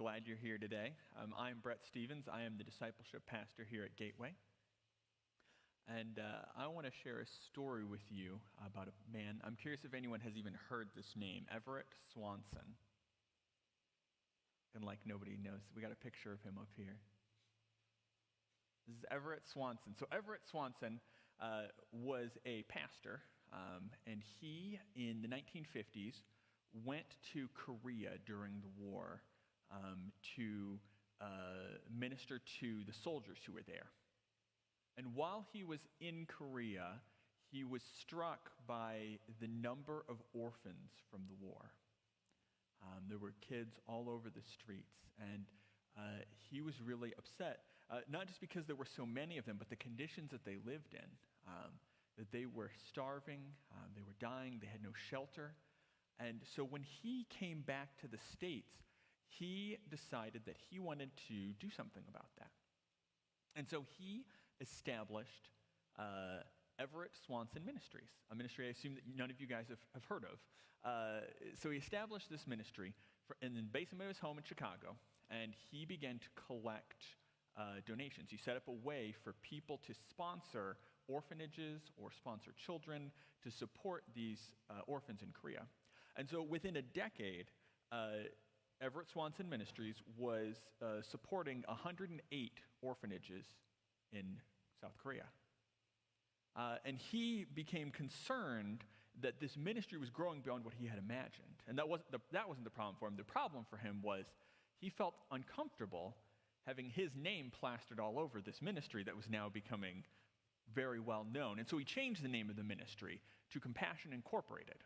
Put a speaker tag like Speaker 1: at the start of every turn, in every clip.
Speaker 1: glad you're here today. I'm Brett Stevens. I am the discipleship pastor here at Gateway. And I want to share a story with you about a man. I'm curious if anyone has even heard this name, Everett Swanson. And like nobody knows, we got a picture of him up here. This is Everett Swanson. So Everett Swanson was a pastor, and he, in the 1950s, went to Korea during the war to minister to the soldiers who were there. And while he was in Korea, he was struck by the number of orphans from the war. There were kids all over the streets, and he was really upset, not just because there were so many of them, but the conditions that they lived in, that they were starving, they were dying, they had no shelter. And so when he came back to the States, he decided that he wanted to do something about that. And so he established Everett Swanson Ministries, a ministry I assume that none of you guys have heard of. So he established this ministry in the basement of his home in Chicago, and he began to collect donations. He set up a way for people to sponsor orphanages or sponsor children to support these orphans in Korea. And so within a decade, Everett Swanson Ministries was supporting 108 orphanages in South Korea. And he became concerned that this ministry was growing beyond what he had imagined. And that wasn't the problem for him. The problem for him was he felt uncomfortable having his name plastered all over this ministry that was now becoming very well known. And so he changed the name of the ministry to Compassion Incorporated.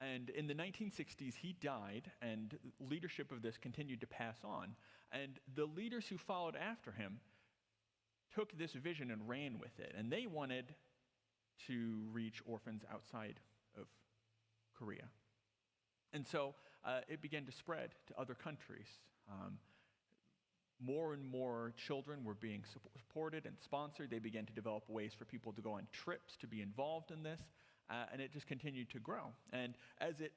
Speaker 1: And in the 1960s, he died, and leadership of this continued to pass on. And the leaders who followed after him took this vision and ran with it. And they wanted to reach orphans outside of Korea. And so it began to spread to other countries. More and more children were being supported and sponsored. They began to develop ways for people to go on trips to be involved in this. And it just continued to grow. And as it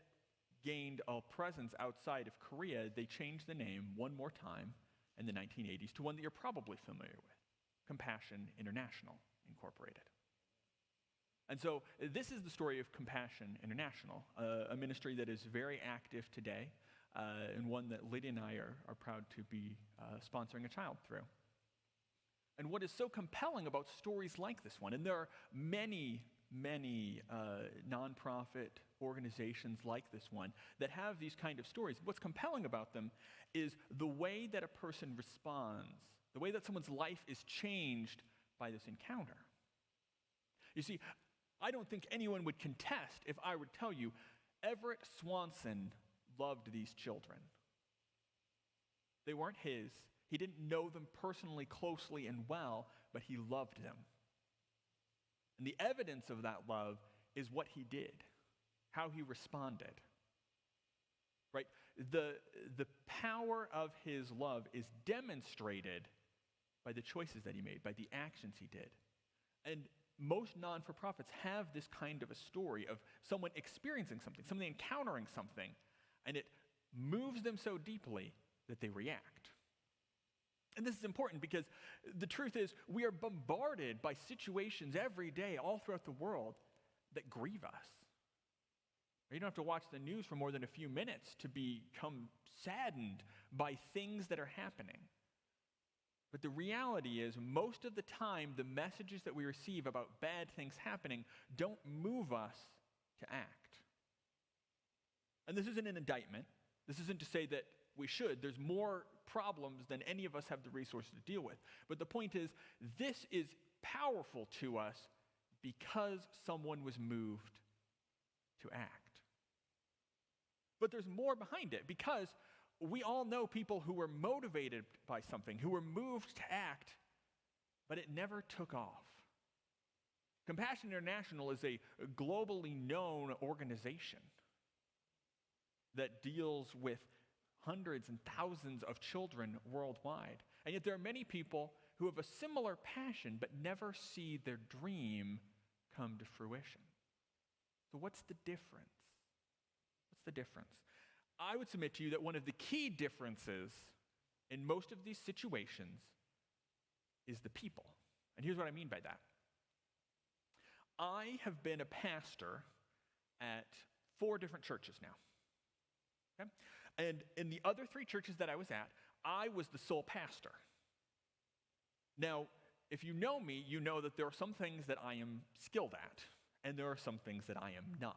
Speaker 1: gained a presence outside of Korea, they changed the name one more time in the 1980s to one that you're probably familiar with, Compassion International Incorporated. And so this is the story of Compassion International, a ministry that is very active today, and one that Lydia and I are proud to be sponsoring a child through. And what is so compelling about stories like this one, and there are many nonprofit organizations like this one that have these kind of stories. What's compelling about them is the way that a person responds, the way that someone's life is changed by this encounter. You see, I don't think anyone would contest if I would tell you Everett Swanson loved these children. They weren't his. He didn't know them personally, closely, and well, but he loved them. And the evidence of that love is what he did, how he responded. Right? The power of his love is demonstrated by the choices that he made, by the actions he did. And most non-for-profits have this kind of a story of someone experiencing something, someone encountering something, and it moves them so deeply that they react. And this is important because the truth is we are bombarded by situations every day all throughout the world that grieve us. You don't have to watch the news for more than a few minutes to become saddened by things that are happening. But the reality is most of the time the messages that we receive about bad things happening don't move us to act. And this isn't an indictment. This isn't to say that we should. There's more problems than any of us have the resources to deal with. But the point is, this is powerful to us because someone was moved to act. But there's more behind it, because we all know people who were motivated by something, who were moved to act, but it never took off. Compassion International is a globally known organization that deals with hundreds and thousands of children worldwide. And yet there are many people who have a similar passion but never see their dream come to fruition. So what's the difference? What's the difference? I would submit to you that one of the key differences in most of these situations is the people. And here's what I mean by that. I have been a pastor at 4 different churches now. Okay? And in the other 3 churches that I was at, I was the sole pastor. Now, if you know me, you know that there are some things that I am skilled at, and there are some things that I am not.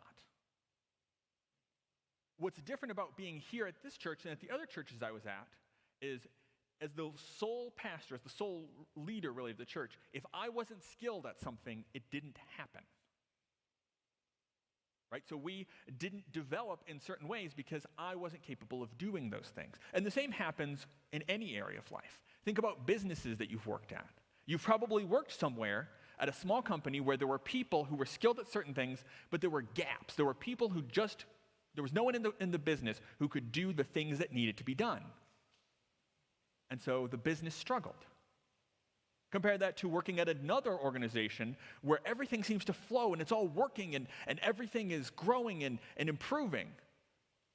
Speaker 1: What's different about being here at this church and at the other churches I was at is, as the sole pastor, as the sole leader really of the church, if I wasn't skilled at something, it didn't happen. Right? So we didn't develop in certain ways because I wasn't capable of doing those things. And the same happens in any area of life. Think about businesses that you've worked at. You've probably worked somewhere at a small company where there were people who were skilled at certain things, but there were gaps. There were people who there was no one in the business who could do the things that needed to be done. And so the business struggled. Compare that to working at another organization where everything seems to flow and it's all working and everything is growing and improving.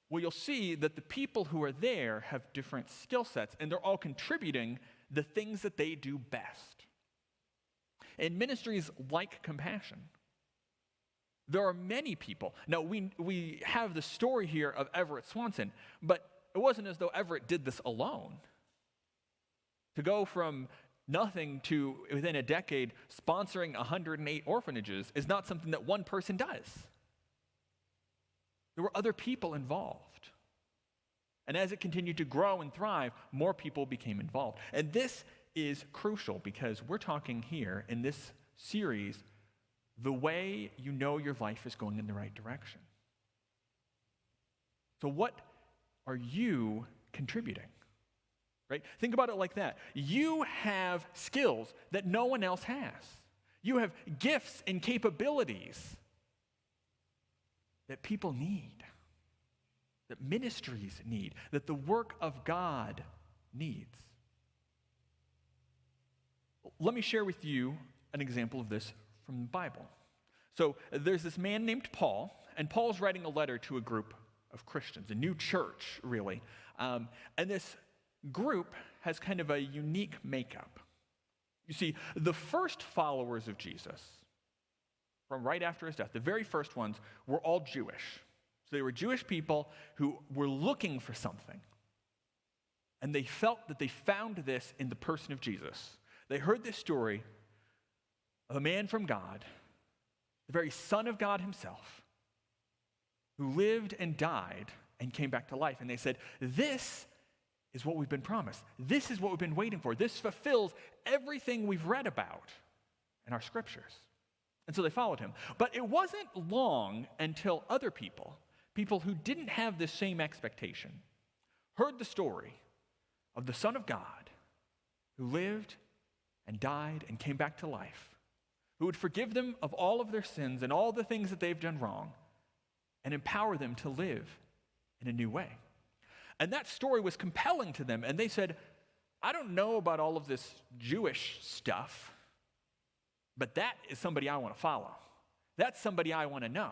Speaker 1: Well, you'll see that the people who are there have different skill sets and they're all contributing the things that they do best. In ministries like Compassion, there are many people. Now, we have the story here of Everett Swanson, but it wasn't as though Everett did this alone. To go from nothing to, within a decade, sponsoring 108 orphanages is not something that one person does. There were other people involved. And as it continued to grow and thrive, more people became involved. And this is crucial because we're talking here in this series the way you know your life is going in the right direction. So what are you contributing? Right? Think about it like that. You have skills that no one else has. You have gifts and capabilities that people need, that ministries need, that the work of God needs. Let me share with you an example of this from the Bible. So there's this man named Paul, and Paul's writing a letter to a group of Christians, a new church, really. And this group has kind of a unique makeup. You see, the first followers of Jesus, from right after his death, the very first ones, were all Jewish. So they were Jewish people who were looking for something. And they felt that they found this in the person of Jesus. They heard this story of a man from God, the very Son of God himself, who lived and died and came back to life. And they said, this is what we've been promised. This is what we've been waiting for. This fulfills everything we've read about in our scriptures. And so they followed him. But it wasn't long until other people who didn't have this same expectation, heard the story of the Son of God who lived and died and came back to life, who would forgive them of all of their sins and all the things that they've done wrong and empower them to live in a new way. And that story was compelling to them, and they said, I don't know about all of this Jewish stuff, but that is somebody I want to follow. That's somebody I want to know.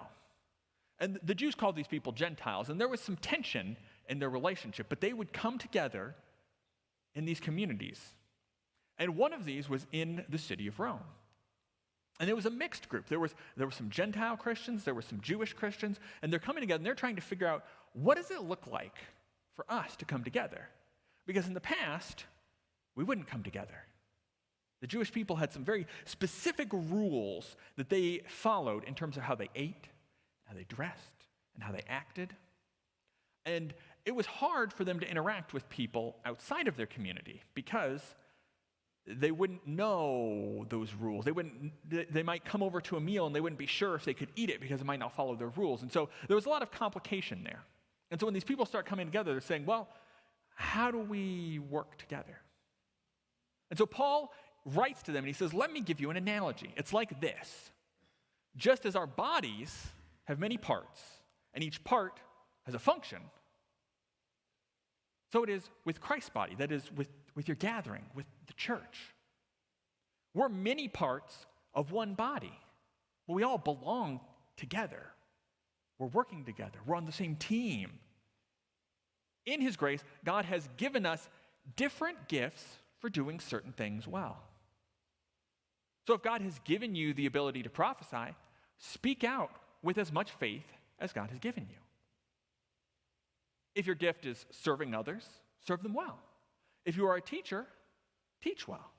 Speaker 1: And the Jews called these people Gentiles, and there was some tension in their relationship, but they would come together in these communities. And one of these was in the city of Rome. And it was a mixed group. There were some Gentile Christians, there were some Jewish Christians, and they're coming together and they're trying to figure out, what does it look like for us to come together? Because in the past, we wouldn't come together. The Jewish people had some very specific rules that they followed in terms of how they ate, how they dressed, and how they acted. And it was hard for them to interact with people outside of their community because they wouldn't know those rules. They might come over to a meal and they wouldn't be sure if they could eat it because it might not follow their rules. And so there was a lot of complication there. And so when these people start coming together, they're saying, well, how do we work together? And so Paul writes to them and he says, let me give you an analogy. It's like this. Just as our bodies have many parts and each part has a function, so it is with Christ's body, that is with your gathering, with the church. We're many parts of one body, but we all belong together. We're working together. We're on the same team. In his grace, God has given us different gifts for doing certain things well. So if God has given you the ability to prophesy, speak out with as much faith as God has given you. If your gift is serving others, serve them well. If you are a teacher, teach well.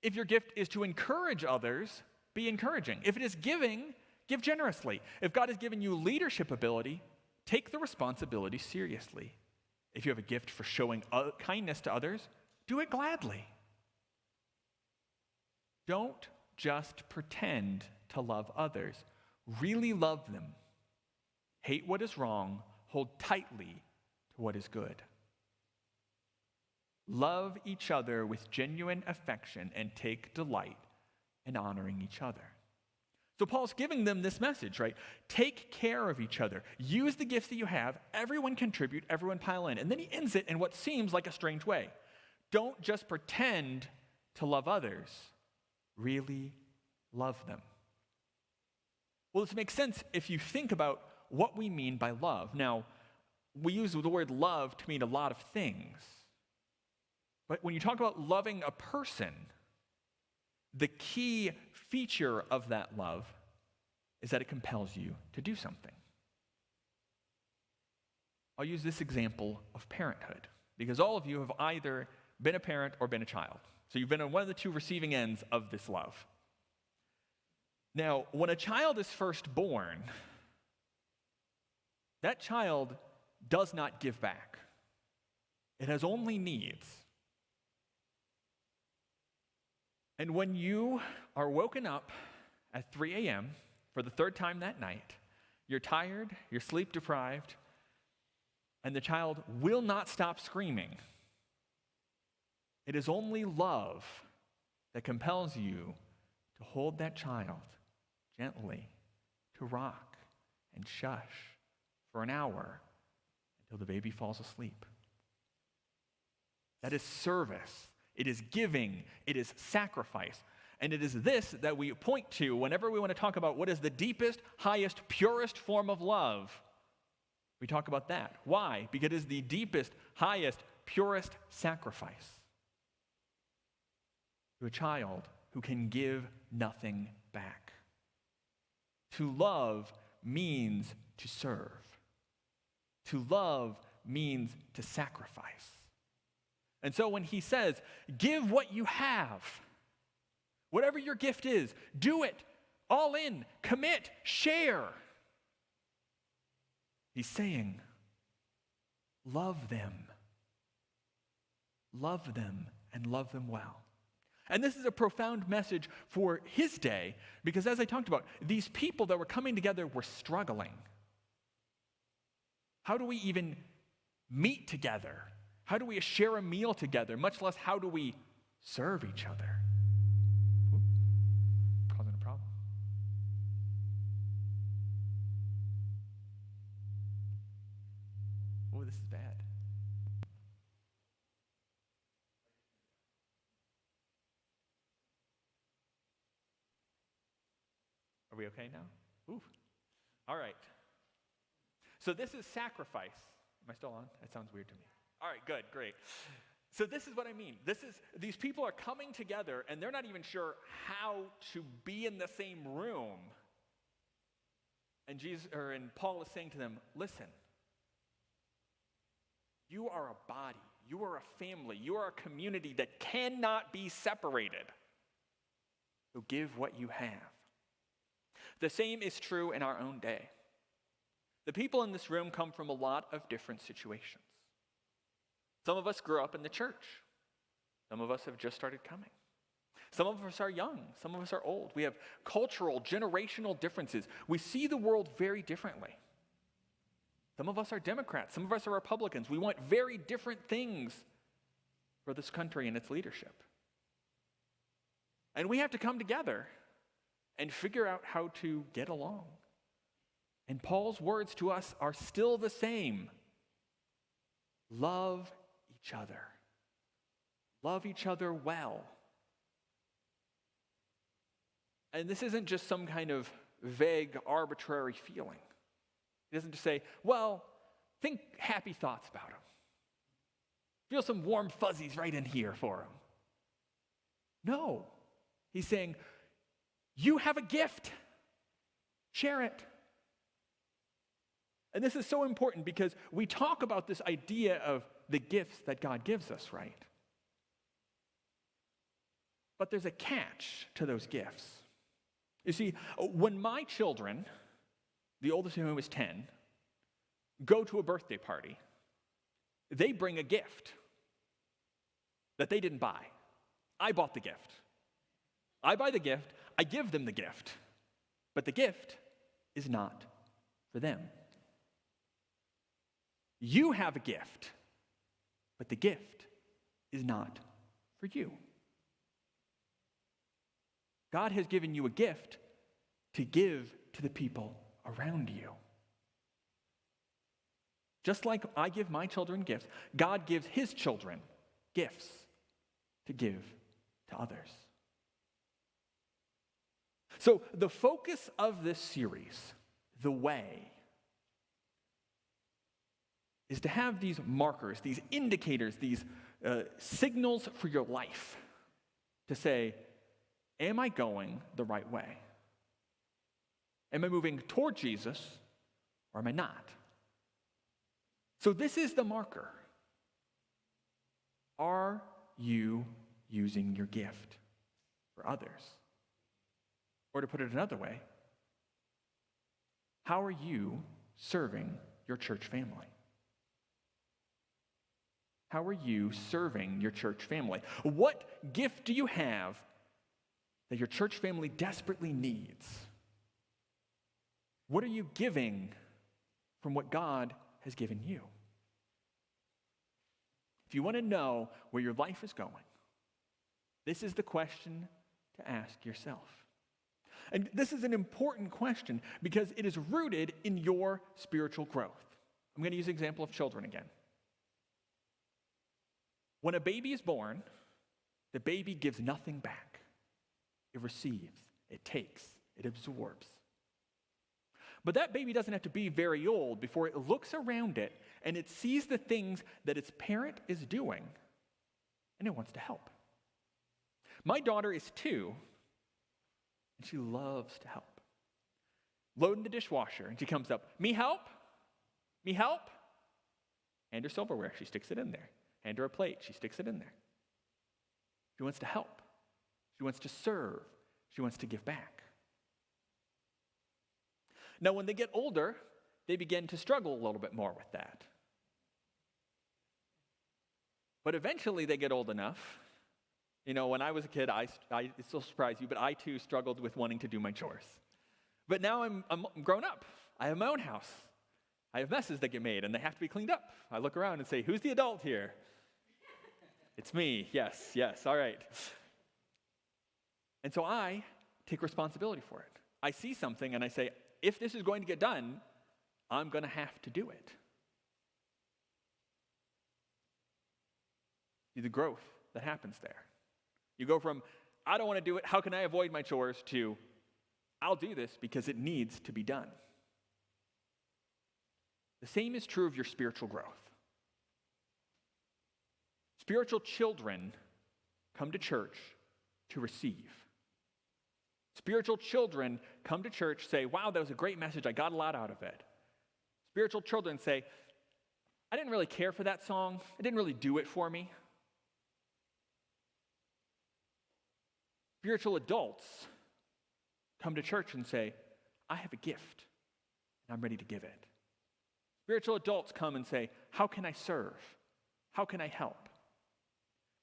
Speaker 1: If your gift is to encourage others, be encouraging. If it is giving, give generously. If God has given you leadership ability, take the responsibility seriously. If you have a gift for showing kindness to others, do it gladly. Don't just pretend to love others. Really love them. Hate what is wrong. Hold tightly to what is good. Love each other with genuine affection and take delight in honoring each other. So Paul's giving them this message, right? Take care of each other. Use the gifts that you have. Everyone contribute. Everyone pile in. And then he ends it in what seems like a strange way. Don't just pretend to love others. Really love them. Well, this makes sense if you think about what we mean by love. Now, we use the word love to mean a lot of things. But when you talk about loving a person, the key feature of that love is that it compels you to do something. I'll use this example of parenthood, because all of you have either been a parent or been a child. So you've been on one of the two receiving ends of this love. Now, when a child is first born, that child does not give back. It has only needs. And when you are woken up at 3 a.m. for the third time that night, you're tired, you're sleep deprived, and the child will not stop screaming. It is only love that compels you to hold that child gently, to rock and shush for an hour until the baby falls asleep. That is service. It is giving. It is sacrifice. And it is this that we point to whenever we want to talk about what is the deepest, highest, purest form of love. We talk about that. Why? Because it is the deepest, highest, purest sacrifice to a child who can give nothing back. To love means to serve. To love means to sacrifice. And so when he says, give what you have, whatever your gift is, do it, all in, commit, share. He's saying, love them. Love them and love them well. And this is a profound message for his day, because as I talked about, these people that were coming together were struggling. How do we even meet together? How do we share a meal together? Much less how do we serve each other? Causing a problem. Oh, this is bad. Are we okay now? Ooh. All right. So this is sacrifice. Am I still on? That sounds weird to me. All right, good, great. So this is what I mean. These people are coming together and they're not even sure how to be in the same room. And Paul is saying to them, listen, you are a body, you are a family, you are a community that cannot be separated. So give what you have. The same is true in our own day. The people in this room come from a lot of different situations. Some of us grew up in the church. Some of us have just started coming. Some of us are young. Some of us are old. We have cultural, generational differences. We see the world very differently. Some of us are Democrats. Some of us are Republicans. We want very different things for this country and its leadership. And we have to come together and figure out how to get along. And Paul's words to us are still the same. Love each other. Love each other well. And this isn't just some kind of vague, arbitrary feeling. He doesn't just say, well, think happy thoughts about him. Feel some warm fuzzies right in here for him. No. He's saying, you have a gift. Share it. And this is so important because we talk about this idea of the gifts that God gives us, right? But there's a catch to those gifts. You see, when my children, the oldest of whom is 10, go to a birthday party, they bring a gift that they didn't buy. I bought the gift. I buy the gift, I give them the gift, but the gift is not for them. You have a gift, but the gift is not for you. God has given you a gift to give to the people around you. Just like I give my children gifts, God gives his children gifts to give to others. So the focus of this series, The Way, is to have these markers, these indicators, these signals for your life to say, am I going the right way? Am I moving toward Jesus or am I not? So this is the marker. Are you using your gift for others? Or to put it another way, how are you serving your church family? How are you serving your church family? What gift do you have that your church family desperately needs? What are you giving from what God has given you? If you want to know where your life is going, this is the question to ask yourself. And this is an important question because it is rooted in your spiritual growth. I'm going to use the example of children again. When a baby is born, the baby gives nothing back. It receives, it takes, it absorbs. But that baby doesn't have to be very old before it looks around it and it sees the things that its parent is doing and it wants to help. My daughter is 2 and she loves to help. Loading the dishwasher and she comes up, me help? Me help? Hand her silverware, she sticks it in there. Hand her a plate, she sticks it in there. She wants to help. She wants to serve. She wants to give back. Now, when they get older, they begin to struggle a little bit more with that. But eventually they get old enough. You know, when I was a kid, it still surprised you, but I too struggled with wanting to do my chores. But now I'm grown up. I have my own house. I have messes that get made, and they have to be cleaned up. I look around and say, who's the adult here? It's me. Yes, all right. And so I take responsibility for it. I see something and I say, if this is going to get done, I'm going to have to do it. See the growth that happens there. You go from, I don't want to do it, how can I avoid my chores, to, I'll do this because it needs to be done. The same is true of your spiritual growth. Spiritual children come to church to receive. Spiritual children come to church, say, wow, that was a great message, I got a lot out of it. Spiritual children say, I didn't really care for that song, it didn't really do it for me. Spiritual adults come to church and say, I have a gift, and I'm ready to give it. Spiritual adults come and say, how can I serve? How can I help?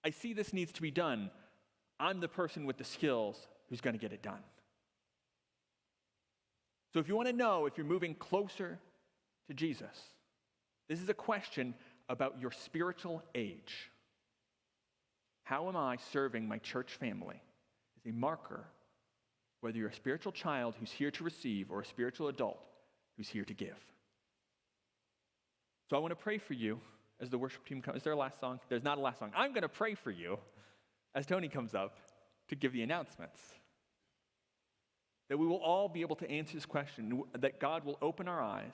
Speaker 1: I see this needs to be done. I'm the person with the skills who's going to get it done. So if you want to know if you're moving closer to Jesus, this is a question about your spiritual age. How am I serving my church family? Is a marker whether you're a spiritual child who's here to receive or a spiritual adult who's here to give. So I want to pray for you as the worship team comes. Is there a last song? There's not a last song. I'm going to pray for you as Tony comes up to give the announcements. That we will all be able to answer this question, that God will open our eyes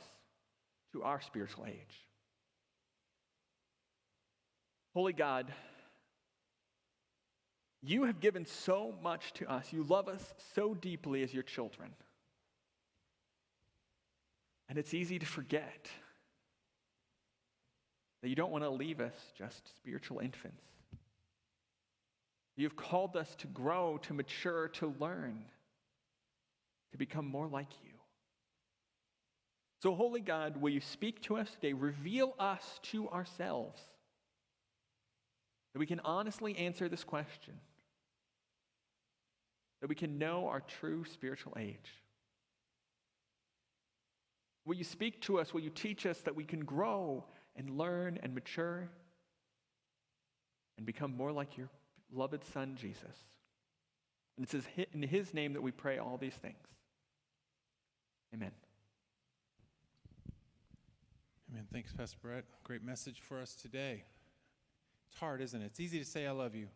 Speaker 1: to our spiritual age. Holy God, you have given so much to us. You love us so deeply as your children. And it's easy to forget that you don't want to leave us just spiritual infants. You've called us to grow, to mature, to learn, to become more like you. So, Holy God, will you speak to us today? Reveal us to ourselves, that we can honestly answer this question, that we can know our true spiritual age. Will you speak to us? Will you teach us that we can grow and learn and mature and become more like your beloved Son, Jesus? And it says in his name that we pray all these things. Amen.
Speaker 2: Amen. Thanks, Pastor Brett. Great message for us today. It's hard, isn't it? It's easy to say I love you.